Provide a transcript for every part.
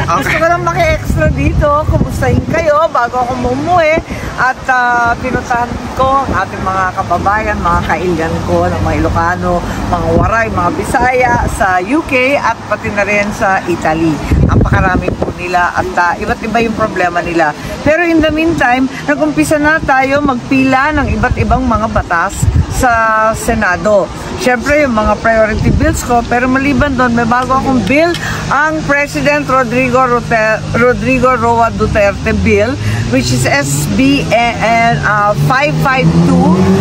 Gusto ko lang maki-extra dito. Kumustahin kayo bago ako umuwi. At pinuntahan ko ang ating mga kababayan, mga kailyan ko, ng mga Ilocano, mga Waray, mga Bisaya sa UK at pati na rin sa Italy. Napakarami po nila at iba't iba yung problema nila. Pero in the meantime, nag-umpisa na tayo magpila ng iba't ibang mga batas sa Senado. Siyempre, yung mga priority bills ko, pero maliban doon, may bago akong bill, ang President Rodrigo Roa Duterte bill, which is SBN 552,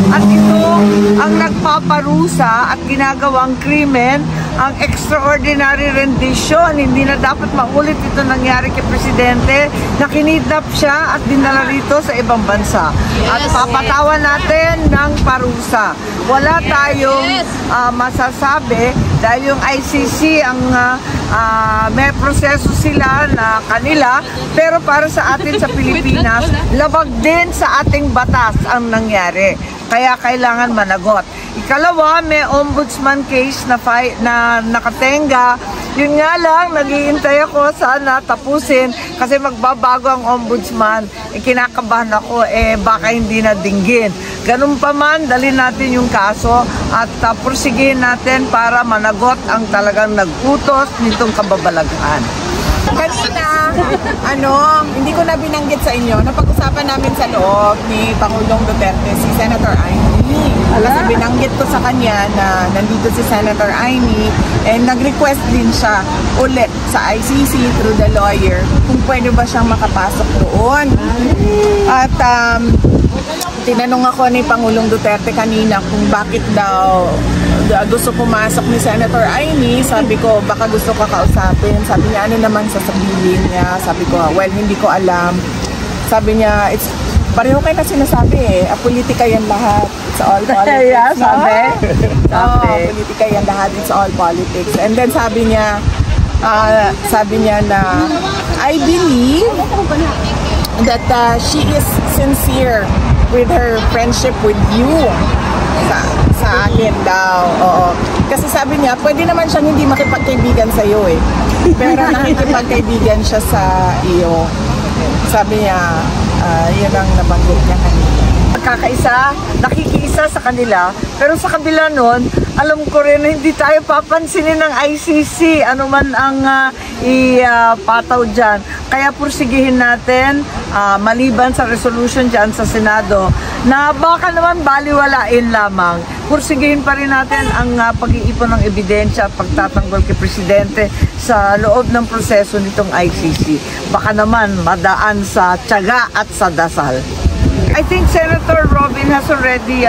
at ito ang nagpaparusa at ginagawang krimen, ang extraordinary rendition. Hindi na dapat maulit ito nangyari kay Presidente, na kinidnap siya at dinala rito sa ibang bansa. At papatawan natin ng parusa. Wala tayong masasabi dahil yung ICC ang may proseso sila na kanila, pero para sa atin sa Pilipinas, labag din sa ating batas ang nangyari. Kaya kailangan managot. Ikalawa, may ombudsman case na nakatenga. Yun nga lang, naghihintay ako sana tapusin kasi magbabago ang ombudsman. Kinakabahan ako, baka hindi na dinggin. Ganun pa man, dalhin natin yung kaso at porsigihin natin para managot ang talagang nag-utos nitong kababalaghan. Kanina, hindi ko na binanggit sa inyo, napag-usapan namin sa loob ni Pangulong Duterte si Senator Amy. Kasi binanggit ko sa kanya na nandito si Senator Amy and nag-request din siya ulit sa ICC through the lawyer kung pwede ba siyang makapasok doon. At tinanong ako ni Pangulong Duterte kanina kung bakit daw gusto pumasok ni Senator Amy. Sabi ko, baka gusto ka kausapin. Sabi niya, ano naman sasabihin niya? Sabi ko, well, hindi ko alam. Sabi niya, pareho kayo na sinasabi politika yan lahat. It's all politics. Yeah, sabi. Politika yan lahat. It's all politics. And then sabi niya na, I believe that she is sincere with her friendship with you. Sa akin daw, oo. Kasi sabi niya, pwede naman siyang hindi makipagkaibigan sa iyo pero nakikipagkaibigan siya sa iyo. Sabi niya, yun ang nabanggit niya kanina. Nakikiisa sa kanila, pero sa kabila nun, alam ko rin na hindi tayo papansinin ng ICC, ano man ang ipataw dyan. Kaya pursigihin natin, maliban sa resolution dyan sa Senado, na baka naman baliwalain lamang. Pursigihin pa rin natin ang pag-iipon ng ebidensya at pagtatanggol kay Presidente sa loob ng proseso nitong ICC. Baka naman madaan sa tiyaga at sa dasal. I think Senator Robin has already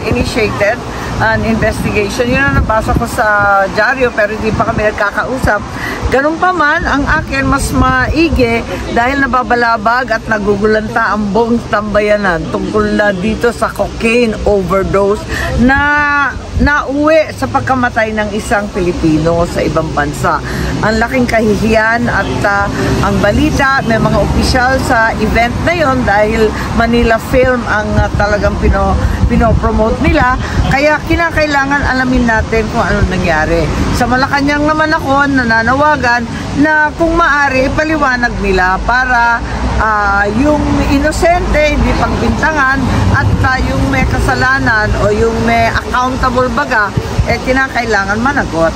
initiated an investigation. Yun ang nabasa ko sa dyaryo pero hindi pa kami nagkakausap. Ganun pa man, ang akin mas maigi dahil nababalabag at nagugulanta ang buong tambayanan tungkol na dito sa cocaine overdose na nauwi sa pagkamatay ng isang Pilipino sa ibang bansa. Ang laking kahihiyan at ang balita, may mga opisyal sa event na yon dahil Manila Film ang talagang pinopromote nila. Kaya kinakailangan alamin natin kung ano nangyari. Sa Malacanang naman ako nananawagan na kung maaari ipaliwanag nila para yung inosente hindi pagbintangan at yung may kasalanan o yung may accountable baga kinakailangan managot.